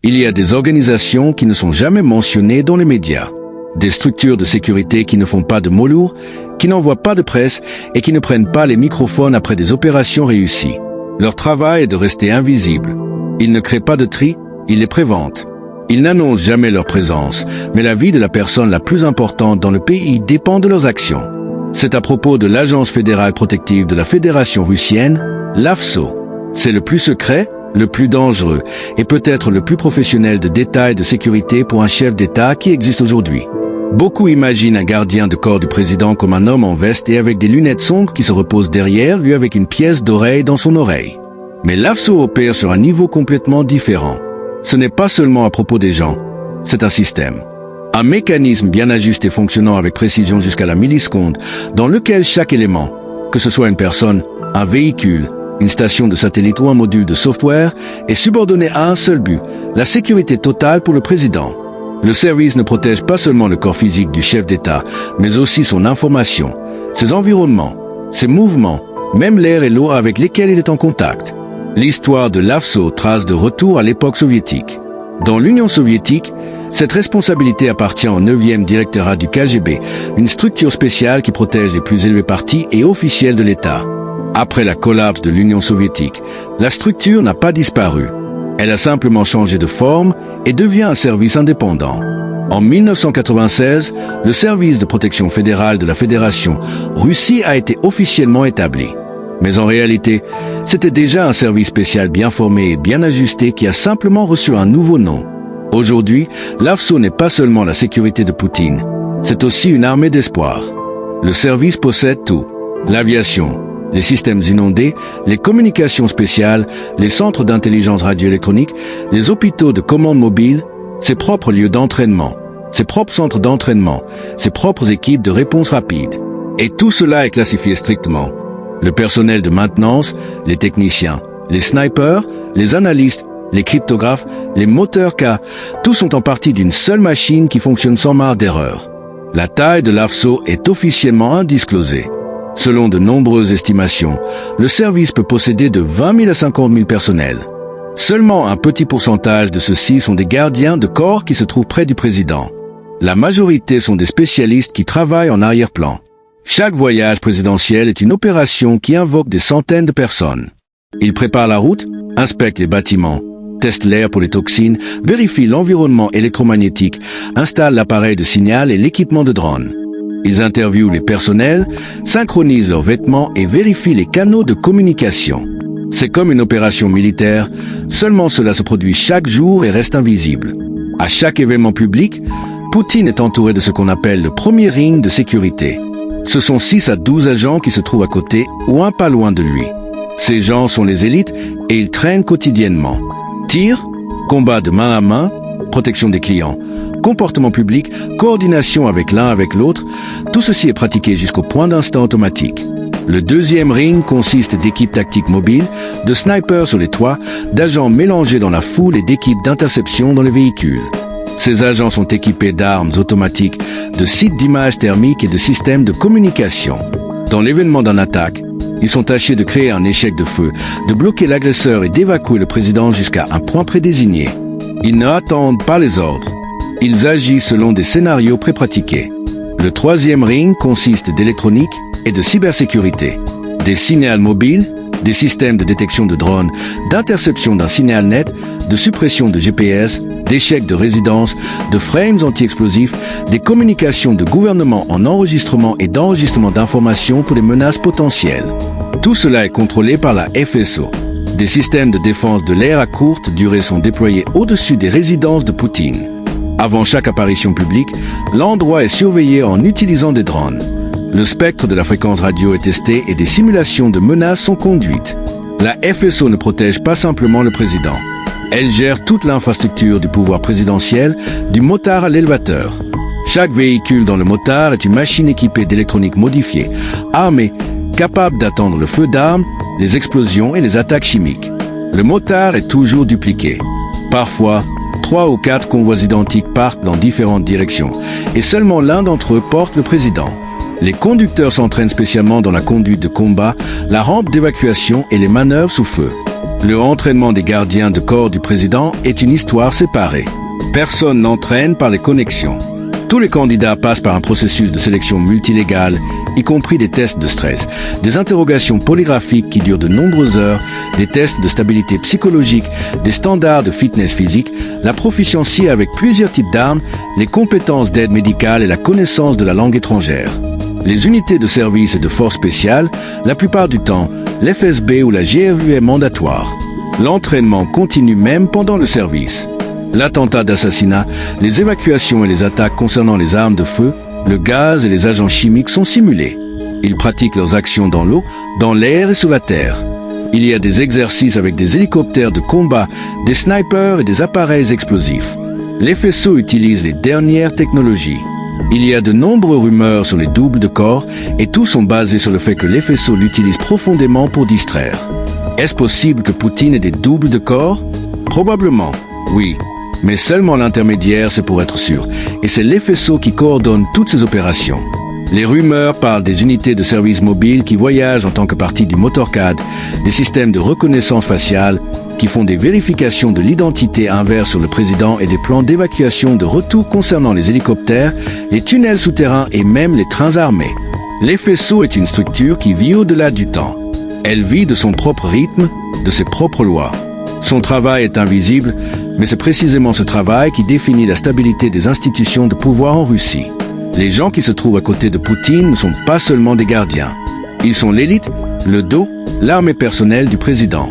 Il y a des organisations qui ne sont jamais mentionnées dans les médias. Des structures de sécurité qui ne font pas de mots lourds, qui n'envoient pas de presse et qui ne prennent pas les microphones après des opérations réussies. Leur travail est de rester invisible. Ils ne créent pas de tri, ils les préventent. Ils n'annoncent jamais leur présence, mais la vie de la personne la plus importante dans le pays dépend de leurs actions. C'est à propos de l'Agence fédérale protective de la Fédération russienne, l'AFSO. C'est le plus secret, le plus dangereux et peut-être le plus professionnel de détails de sécurité pour un chef d'État qui existe aujourd'hui. Beaucoup imaginent un gardien de corps du président comme un homme en veste et avec des lunettes sombres qui se reposent derrière lui avec une pièce d'oreille dans son oreille. Mais l'AFSO opère sur un niveau complètement différent. Ce n'est pas seulement à propos des gens, c'est un système. Un mécanisme bien ajusté fonctionnant avec précision jusqu'à la milliseconde, dans lequel chaque élément, que ce soit une personne, un véhicule, une station de satellite ou un module de software, est subordonné à un seul but, la sécurité totale pour le président. Le service ne protège pas seulement le corps physique du chef d'État, mais aussi son information, ses environnements, ses mouvements, même l'air et l'eau avec lesquels il est en contact. L'histoire de l'AFSO trace de retour à l'époque soviétique. Dans l'Union soviétique, cette responsabilité appartient au 9e directorat du KGB, une structure spéciale qui protège les plus élevés partis et officiels de l'État. Après la collapse de l'Union soviétique, la structure n'a pas disparu. Elle a simplement changé de forme et devient un service indépendant. En 1996, le service de protection fédérale de la Fédération Russie a été officiellement établi. Mais en réalité, c'était déjà un service spécial bien formé et bien ajusté qui a simplement reçu un nouveau nom. Aujourd'hui, l'AFSO n'est pas seulement la sécurité de Poutine, c'est aussi une armée d'espoir. Le service possède tout. L'aviation, les systèmes inondés, les communications spéciales, les centres d'intelligence radioélectronique, les hôpitaux de commande mobile, ses propres lieux d'entraînement, ses propres centres d'entraînement, ses propres équipes de réponse rapide. Et tout cela est classifié strictement. Le personnel de maintenance, les techniciens, les snipers, les analystes, les cryptographes, les moteurs K, tous sont en partie d'une seule machine qui fonctionne sans marge d'erreur. La taille de l'AFSO est officiellement indisclosée. Selon de nombreuses estimations, le service peut posséder de 20 000 à 50 000 personnels. Seulement un petit pourcentage de ceux-ci sont des gardiens de corps qui se trouvent près du président. La majorité sont des spécialistes qui travaillent en arrière-plan. Chaque voyage présidentiel est une opération qui invoque des centaines de personnes. Ils préparent la route, inspectent les bâtiments, testent l'air pour les toxines, vérifient l'environnement électromagnétique, installent l'appareil de signal et l'équipement de drone. Ils interviewent les personnels, synchronisent leurs vêtements et vérifient les canaux de communication. C'est comme une opération militaire, seulement cela se produit chaque jour et reste invisible. À chaque événement public, Poutine est entouré de ce qu'on appelle le premier ring de sécurité. Ce sont 6 à 12 agents qui se trouvent à côté ou un pas loin de lui. Ces gens sont les élites et ils traînent quotidiennement. Tir, combat de main à main, protection des clients, comportement public, coordination avec l'un avec l'autre, tout ceci est pratiqué jusqu'au point d'instant automatique. Le deuxième ring consiste d'équipes tactiques mobiles, de snipers sur les toits, d'agents mélangés dans la foule et d'équipes d'interception dans les véhicules. Ces agents sont équipés d'armes automatiques, de sites d'images thermiques et de systèmes de communication. Dans l'événement d'une attaque, ils sont tâchés de créer un échec de feu, de bloquer l'agresseur et d'évacuer le président jusqu'à un point prédésigné. Ils ne attendent pas les ordres. Ils agissent selon des scénarios pré-pratiqués. Le troisième ring consiste d'électronique et de cybersécurité. Des signaux mobiles, des systèmes de détection de drones, d'interception d'un signal net, de suppression de GPS, d'échecs de résidence, de frames anti-explosifs, des communications de gouvernement en enregistrement et d'enregistrement d'informations pour les menaces potentielles. Tout cela est contrôlé par la FSO. Des systèmes de défense de l'air à courte durée sont déployés au-dessus des résidences de Poutine. Avant chaque apparition publique, l'endroit est surveillé en utilisant des drones. Le spectre de la fréquence radio est testé et des simulations de menaces sont conduites. La FSO ne protège pas simplement le président. Elle gère toute l'infrastructure du pouvoir présidentiel, du motard à l'élévateur. Chaque véhicule dans le motard est une machine équipée d'électronique modifiée, armée, capable d'attendre le feu d'armes, les explosions et les attaques chimiques. Le motard est toujours dupliqué. Parfois, 3 ou 4 convois identiques partent dans différentes directions, et seulement l'un d'entre eux porte le président. Les conducteurs s'entraînent spécialement dans la conduite de combat, la rampe d'évacuation et les manœuvres sous feu. Le entraînement des gardiens de corps du président est une histoire séparée. Personne n'entraîne par les connexions. Tous les candidats passent par un processus de sélection multilégal, y compris des tests de stress, des interrogations polygraphiques qui durent de nombreuses heures, des tests de stabilité psychologique, des standards de fitness physique, la proficiency avec plusieurs types d'armes, les compétences d'aide médicale et la connaissance de la langue étrangère. Les unités de service et de force spéciales, la plupart du temps, l'FSB ou la GRU est mandatoire. L'entraînement continue même pendant le service. L'attentat d'assassinat, les évacuations et les attaques concernant les armes de feu, le gaz et les agents chimiques sont simulés. Ils pratiquent leurs actions dans l'eau, dans l'air et sur la terre. Il y a des exercices avec des hélicoptères de combat, des snipers et des appareils explosifs. Les faisceaux utilisent les dernières technologies. Il y a de nombreuses rumeurs sur les doubles de corps et tous sont basés sur le fait que les faisceaux l'utilisent profondément pour distraire. Est-ce possible que Poutine ait des doubles de corps? Probablement, oui. Mais seulement l'intermédiaire, c'est pour être sûr. Et c'est les faisceaux qui coordonnent toutes ces opérations. Les rumeurs parlent des unités de service mobile qui voyagent en tant que partie du motorcade, des systèmes de reconnaissance faciale qui font des vérifications de l'identité inverse sur le président et des plans d'évacuation de retour concernant les hélicoptères, les tunnels souterrains et même les trains armés. Les faisceaux est une structure qui vit au-delà du temps. Elle vit de son propre rythme, de ses propres lois. Son travail est invisible, mais c'est précisément ce travail qui définit la stabilité des institutions de pouvoir en Russie. Les gens qui se trouvent à côté de Poutine ne sont pas seulement des gardiens. Ils sont l'élite, le dos, l'armée personnelle du président.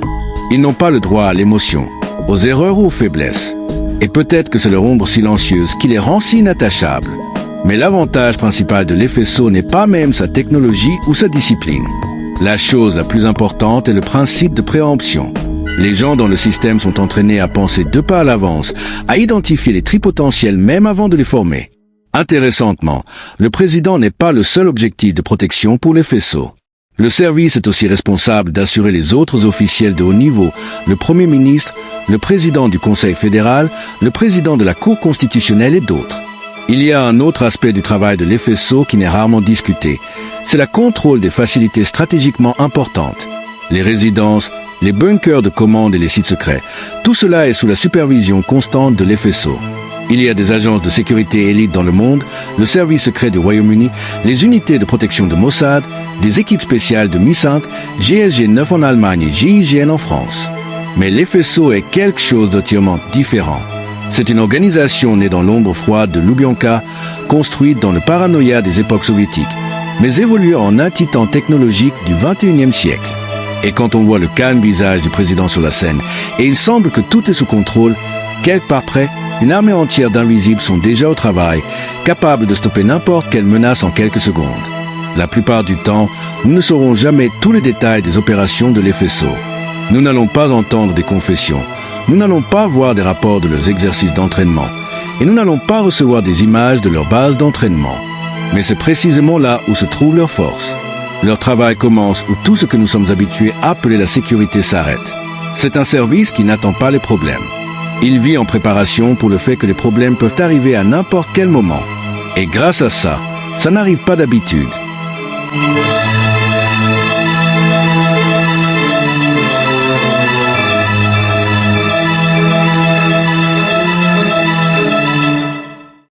Ils n'ont pas le droit à l'émotion, aux erreurs ou aux faiblesses. Et peut-être que c'est leur ombre silencieuse qui les rend si inattachables. Mais l'avantage principal de l'FSO n'est pas même sa technologie ou sa discipline. La chose la plus importante est le principe de préemption. Les gens dans le système sont entraînés à penser 2 pas à l'avance, à identifier les tripotentiels même avant de les former. Intéressantement, le président n'est pas le seul objectif de protection pour les faisceaux. Le service est aussi responsable d'assurer les autres officiels de haut niveau, le Premier ministre, le président du Conseil fédéral, le président de la Cour constitutionnelle et d'autres. Il y a un autre aspect du travail de l'FSO qui n'est rarement discuté. C'est le contrôle des facilités stratégiquement importantes. Les résidences, les bunkers de commande et les sites secrets. Tout cela est sous la supervision constante de l'FSO. Il y a des agences de sécurité élites dans le monde, le service secret du Royaume-Uni, les unités de protection de Mossad, des équipes spéciales de Mi-5, GSG-9 en Allemagne et GIGN en France. Mais l'FSO est quelque chose d'entièrement différent. C'est une organisation née dans l'ombre froide de Lubyanka, construite dans le paranoïa des époques soviétiques, mais évoluant en un titan technologique du XXIe siècle. Et quand on voit le calme visage du président sur la scène, et il semble que tout est sous contrôle, quelque part près, une armée entière d'invisibles sont déjà au travail, capables de stopper n'importe quelle menace en quelques secondes. La plupart du temps, nous ne saurons jamais tous les détails des opérations de l'FSO. Nous n'allons pas entendre des confessions, nous n'allons pas voir des rapports de leurs exercices d'entraînement, et nous n'allons pas recevoir des images de leur base d'entraînement. Mais c'est précisément là où se trouve leur force. Leur travail commence où tout ce que nous sommes habitués à appeler la sécurité s'arrête. C'est un service qui n'attend pas les problèmes. Il vit en préparation pour le fait que les problèmes peuvent arriver à n'importe quel moment. Et grâce à ça, ça n'arrive pas d'habitude.